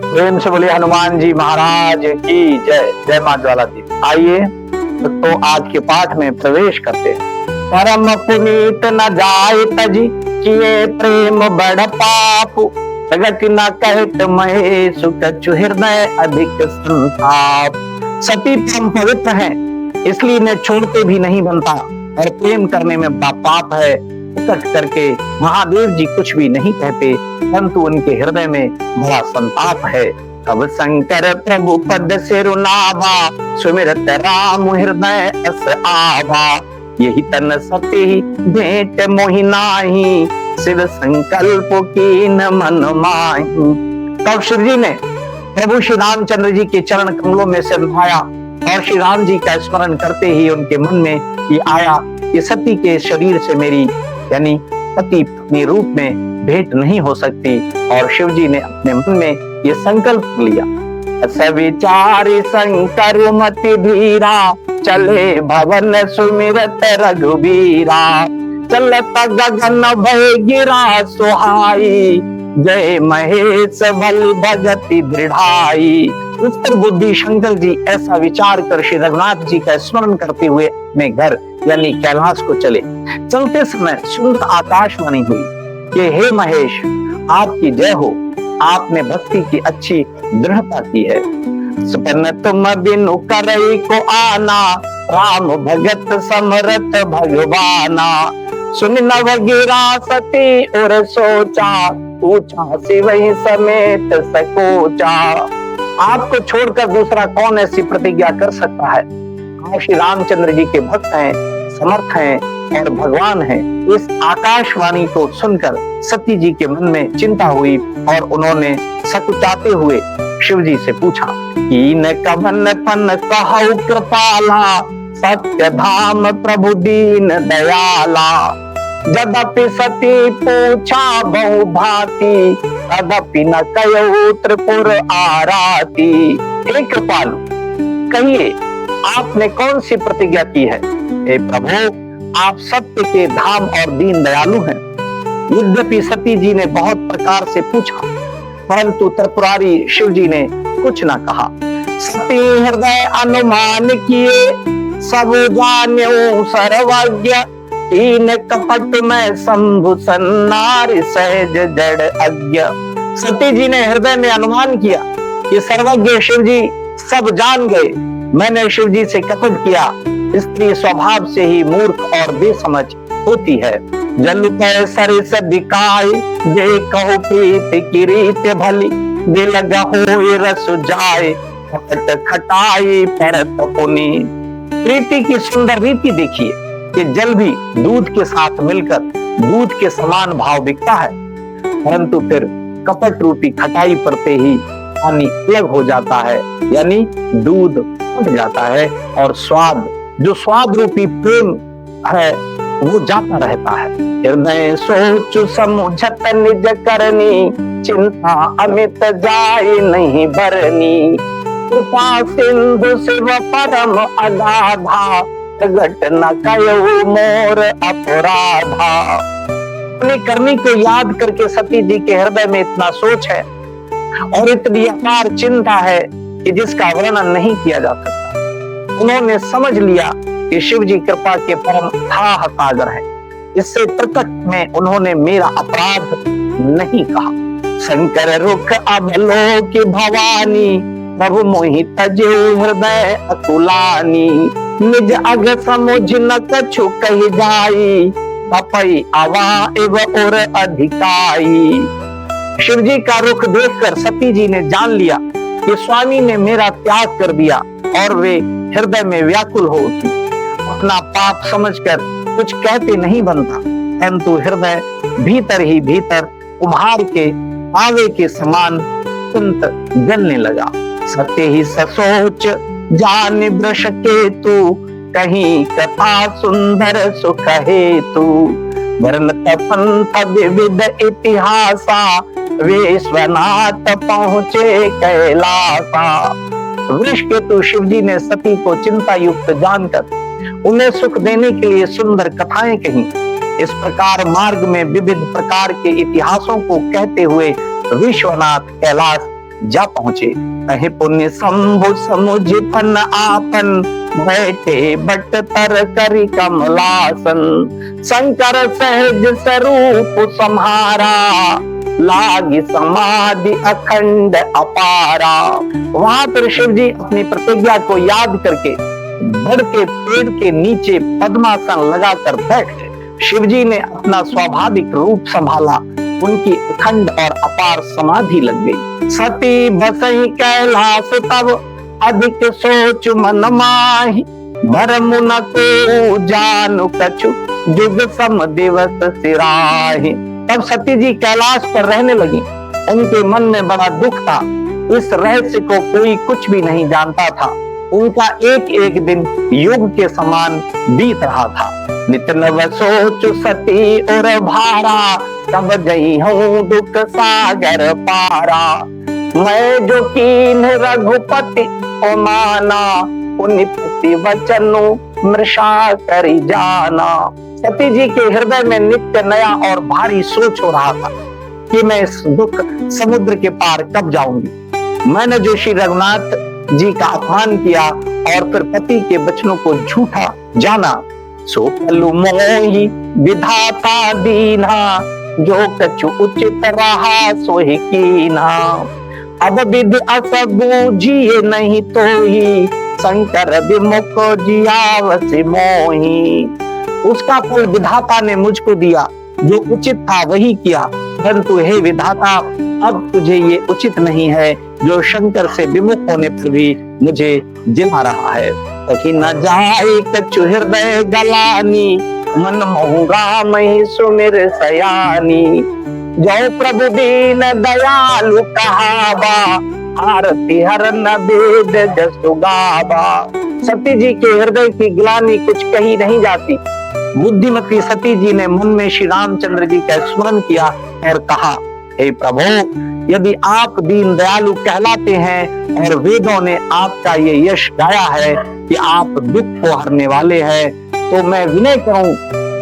प्रेम से बोले हनुमान जी महाराज की जय। जय मां ज्वाला देवी। आइए तो आज के पाठ में प्रवेश करते हैं। परम पुनीत न जाय तजी किए प्रेम बड़ पाप, जगत न कहत महेश कछु हृदय अधिक संताप। सती परम पवित्र है, इसलिए इन्हें छोड़ते भी नहीं बनता, और प्रेम करने में बड़ा पाप है। कट करके महादेव जी कुछ भी नहीं कहते, परंतु उनके हृदय में बड़ा संताप है। तब शंकर प्रभु पद सिरुनावा, सुमिरत राम हृदय अस आवा। यही तन सती भेंट मोहि नाही, शिव संकल्प कीन मन माही। तब शिव जी ने प्रभु श्री रामचंद्र जी के चरण कमलों में सिर नवाया, और श्री राम जी का स्मरण करते ही उनके मन में ये आया कि सती के शरीर से मेरी यानी पति पत्नी रूप में भेंट नहीं हो सकती। और शिव जी ने अपने मन में ये संकल्प लिया। सविचार शंकर मति धीरा, चले भवन सुमिरत रघुबीरा। चलत गगन भय गिरा सुहाई, जय महेश बल भगति दृढ़ाई। उत्तर बुद्धि शंकर जी ऐसा विचार कर श्री रघुनाथ जी का स्मरण करते हुए अपने घर यानी कैलाश को चले। चलते समय सुंदर आकाशवाणी हुई कि हे महेश, आपकी जय हो, आपने भक्ति की अच्छी दृढ़ता की है। सुपन तुम बिनु करई को आना, राम भगत समरथ भगवाना। सुन नव गिरा सती और सोचा, पूछा शिवहि समेत सकोचा। आपको छोड़कर दूसरा कौन ऐसी प्रतिज्ञा कर सकता है। आप श्री रामचंद्र जी के भक्त हैं, समर्थ हैं और भगवान हैं। इस आकाशवाणी को सुनकर सती जी के मन में चिंता हुई, और उन्होंने सकुचाते हुए शिव जी से पूछा, कीन कवन पन कहु कृपाला, सत्य धाम प्रभु दीन दयाला। जदपि सती पूछा बहु भांति, तदपि न कयो त्रिपुर आराती। हे कृपालु, कहिए आपने कौन सी प्रतिज्ञा की है। हे प्रभु, आप सत्य के धाम और दीन दयालु हैं। यद्यपि सती जी ने बहुत प्रकार से पूछा, परंतु त्रिपुरारी शिव जी ने कुछ न कहा। सती हृदय अनुमान किए, सब जान्यो सर्वज्ञ। तीन कपट में शंभु सन्नारी सहज जड़ अज्ञ। सती जी ने हृदय में अनुमान किया कि सर्वज्ञ शिव जी सब जान गए, मैंने शिव जी से कपट किया। स्त्री स्वभाव से ही मूर्ख और बेसमझ होती है। जल पे सरिस दिखाई, जे कहो प्रीत की रीत भली। दिल गहो रस जाए, कपट खटाई परत पुनी। प्रीति की सुंदर रीति देखिए कि जल भी दूध के साथ मिलकर दूध के समान भाव बिकता है, परंतु फिर कपट रूपी खटाई पड़ते ही पानी अलग हो जाता है, यानी दूध फट जाता है, और स्वाद जो स्वाद रूपी प्रेम है वो जाता रहता है। हृदय सोच समुझत निज करनी, चिंता अमित जाए नहीं बरनी। कृपा सिंधु शिव परम अगाधा, प्रगट न कयो मोर अपराधा। अपनी करनी को याद करके सती जी के हृदय में इतना सोच है और इतनी अपार चिंता है कि जिसका वर्णन नहीं किया जा सकता। उन्होंने समझ लिया कि शिव जी कृपा के परम अथाह सागर है। इससे प्रकट में उन्होंने मेरा अपराध नहीं कहा। शंकर रुख अब लोक भवानी, प्रभु मोहि तजे हृदय अकुलानी। निज अग समुझ न कछु कहि जाई, तपई आवा एव और अधिकाई। शिव जी का रुख देखकर सती जी ने जान लिया कि स्वामी ने मेरा त्याग कर दिया, और वे हृदय में व्याकुल हो उठी। अपना पाप समझकर कुछ कहते नहीं बनता, परंतु हृदय भीतर ही भीतर उभार के आवे के समान अत्यंत जलने लगा। सत्य ही ससोच जान वृष के तू, कहीं कथा सुंदर सुख हेतु। वर्णत पंथ विविध इतिहासा, विश्वनाथ पहुंचे कैलासा। वृष केतु शिव जी ने सती को चिंता युक्त जानकर उन्हें सुख देने के लिए सुंदर कथाएं कही। इस प्रकार मार्ग में विविध प्रकार के इतिहासों को कहते हुए विश्वनाथ कैलाश जा पहुंचे। कहे पुण्य शंभु समुझ फन आपन, बैठे बट तर करी कमलासन। शंकर सहज स्वरूप सम्हारा, लागी समाधि अखंड अपारा। वहां पर शिव जी अपनी प्रतिज्ञा को याद करके बड़ के पेड़ के नीचे पद्मासन लगाकर बैठ गए। शिव जी ने अपना स्वाभाविक रूप संभाला, उनकी अखंड और अपार समाधि लग गई। सती बसई कैलाश तब, अधिक सोच मन माहि। भरम न को जानु कछु, जुग सम दिवस सिराहि। तब सती जी कैलाश पर रहने लगी। उनके मन में बड़ा दुख था। इस रहस्य को कोई कुछ भी नहीं जानता था। उनका एक एक दिन युग के समान बीत रहा था। नित नव सोच सती और भारा, तब गई हूँ दुख सागर पारा। मैं जो कीन रघुपति ओ माना, पुनि प्रति वचनु मृषा करी जाना। सती जी के हृदय में नित्य नया और भारी सोच हो रहा था कि मैं इस दुख समुद्र के पार कब जाऊंगी। मैंने जो श्री रघुनाथ जी का अपमान किया और फिर पति के वचनों को झूठा जाना, सो कलु मोहि विधाता दीना। जो कछु उचित रहा सो ही कीना। अब विधि अस बूझिए नहीं तो ही, शंकर विमुख जियावस मोही। उसका फल विधाता ने मुझको दिया, जो उचित था वही किया, परंतु हे विधाता अब तुझे ये उचित नहीं है, जो शंकर से विमुख होने पर भी मुझे जिला रहा है। कहीं न जाए कछु हृदय गलानी, मन मोहुगा मही सुमिर सयानी। जो प्रभु दीन दयालु कहावा, आरती हरन वेद जसु गावा। सती जी के हृदय की ग्लानि कुछ कही नहीं जाती। बुद्धिमती सती जी ने मन में श्री रामचंद्र जी का स्मरण किया और कहा, हे प्रभु, यदि आप दीन दयालु कहलाते हैं और वेदों ने आपका ये यश गाया है कि आप दुख को हरने वाले हैं, तो मैं विनय करूं,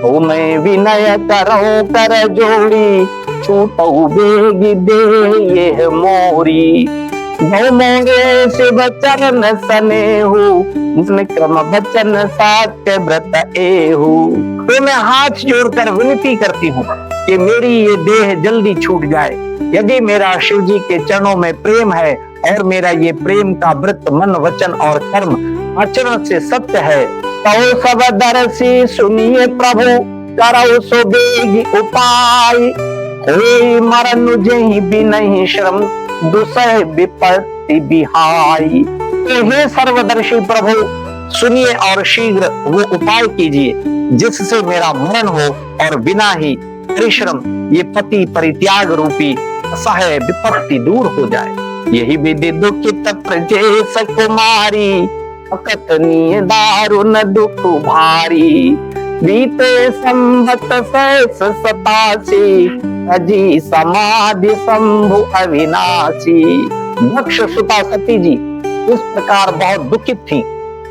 तो मैं विनय करूं कर जोड़ी। छूटऊ बेगी दे ये मोरी। जो मोरे शिव चरण सनेहु, क्रम बचन सात्य व्रत एहु। तो मैं हाथ जोड़कर विनती करती हूँ कि मेरी ये देह जल्दी छूट जाए। यदि मेरा शिव जी के चरणों में प्रेम है और मेरा ये प्रेम का व्रत मन वचन और कर्म आचरण से सत्य है, तो सब दरसी सुनिए प्रभु, करो सो बेगी उपाय। कोई मरन जेहि भी नहीं श्रम, दुसह विपत्ति बिहाई। तो हे सर्वदर्शी प्रभु, सुनिए और शीघ्र वो उपाय कीजिए जिससे मेरा मरण हो और बिना ही परिश्रम ये पति परित्याग रूपी असह्य विपत्ति दूर हो जाए। यही विधि दुखित प्रजेश कुमारी, अकथनीय दारुण दुख भारी। बीते संवत सहस सतासी, अजी समाधि शंभु अविनाशी। दक्ष सुता सती जी इस प्रकार बहुत दुखित थी।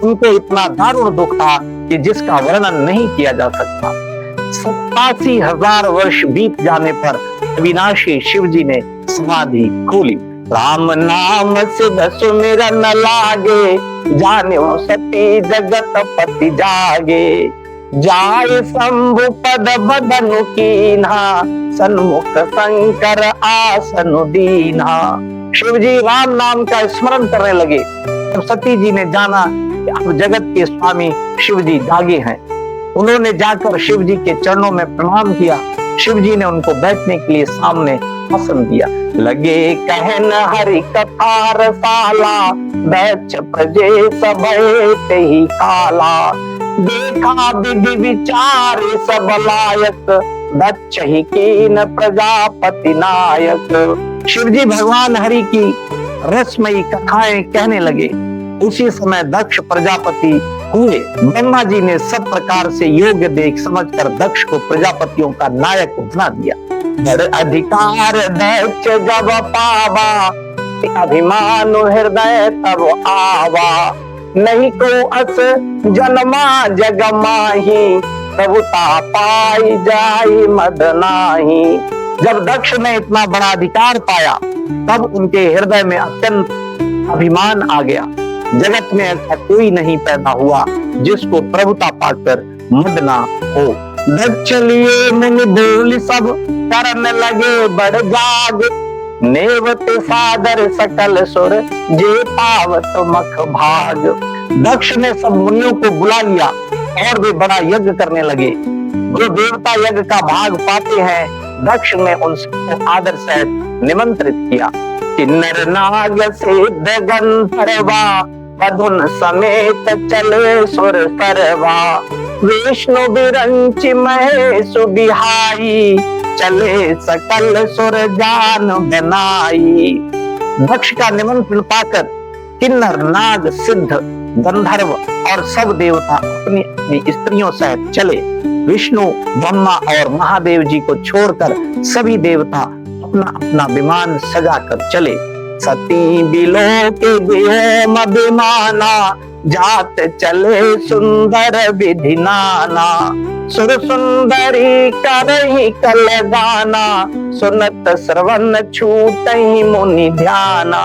उनको इतना दारुण दुख था कि जिसका वर्णन नहीं किया जा सकता। 87,000 वर्ष बीत जाने पर अविनाशी शिव जी ने समाधि खोली। राम नाम सिद्ध सुमिरन लागे, जान्यो सती जगत पति जागे। जाय शंभु पद बदनु कीन्हा, सन्मुख शंकर आसनु दीन्हा। शिव जी राम नाम का स्मरण करने लगे। तब सती जी ने जाना कि अब जगत के स्वामी शिव जी जागे हैं। उन्होंने जाकर शिव जी के चरणों में प्रणाम किया। शिव जी ने उनको बैठने के लिए सामने आसन दिया। लगे कहन हरि कथा रसाला, दक्ष प्रजे सब ही काला। देखा विधि विचार सब लायक, दक्ष ही कीन प्रजापति नायक। शिव जी भगवान हरि की रसमयी कथाएं कहने लगे। उसी समय दक्ष प्रजापति हुए। ब्रह्मा जी ने सब प्रकार से योग्य देख समझकर दक्ष को प्रजापतियों का नायक बना दिया। बड़ अधिकार दक्ष जब पावा, अभिमान हृदय तब आवा। नहीं को अस जन्मा जग माही, प्रभुता पाई जाई मद नाही। जब दक्ष ने इतना बड़ा अधिकार पाया तब उनके हृदय में अत्यंत अभिमान आ गया। जगत में ऐसा कोई नहीं पैदा हुआ जिसको प्रभुता पाकर मद ना हो। दक्ष लिए मुनि बोल सब करने लगे बड़ जाग, नेवत सादर सकल सुर जे पावत मख भाग। दक्ष ने सब मुनियों को बुला लिया और वे बड़ा यज्ञ करने लगे। जो देवता यज्ञ का भाग पाते हैं दक्ष ने उन सबको आदर से निमंत्रित किया। किन्नर नाग सिद्ध गंधर्वा मधुन समेत चले सुर सरवा, विष्णु बिरंच महेश बिहाई चले सकल सुर जान बनाई। दक्ष का निमंत्रण पाकर किन्नर नाग सिद्ध गंधर्व और सब देवता अपनी अपनी स्त्रियों सहित चले। विष्णु ब्रह्मा और महादेव जी को छोड़कर सभी देवता अपना अपना विमान सजाकर चले। सती बिलो के व्योम विमाना जात चले सुंदर विधि नाना, सुर सुंदरी करही कल गाना सुनत श्रवण छूटहि मुनि ध्याना।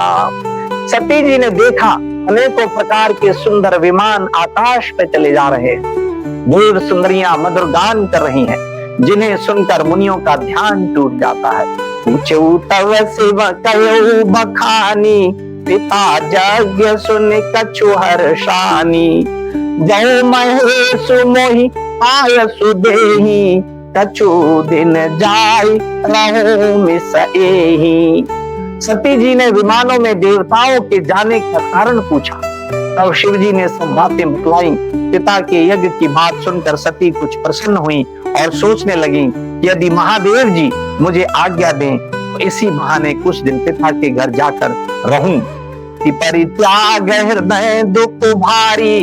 सती जी ने देखा अनेकों प्रकार के सुंदर विमान आकाश पे चले जा रहे हैं। देव सुंदरियां मधुर गान कर रही हैं जिन्हें सुनकर मुनियों का ध्यान टूट जाता है। पूछू तव शिव कयो बखानी पिता यज्ञ सुन कछु हर्षानी, जय महेश मोहि आय सुदेहि कछु दिन जाय रहो मिस एहि। सती जी ने विमानों में देवताओं के जाने का कारण पूछा। तब शिव जी ने सब बातें बतलाई। पिता के यज्ञ की बात सुनकर सती कुछ प्रसन्न हुई और सोचने लगी कि यदि महादेव जी मुझे आज्ञा दें तो इसी बहाने कुछ दिन पिता के घर जाकर रहूं। कि परित्याग हृदय दुख भारी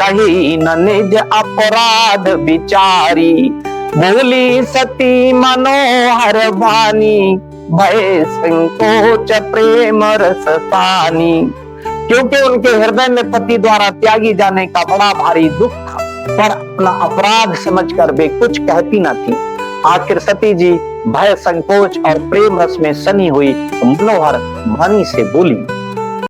कही न निज अपराध विचारी, बोली सती मनोहर वाणी भय संकोच प्रेम रस पानी। क्योंकि उनके हृदय में पति द्वारा त्यागी जाने का बड़ा भारी दुख था, पर अपना अपराध समझकर वे कुछ कहती न थी। आखिर सती जी भय संकोच और प्रेम रस में सनी हुई मनोहर वाणी से बोली।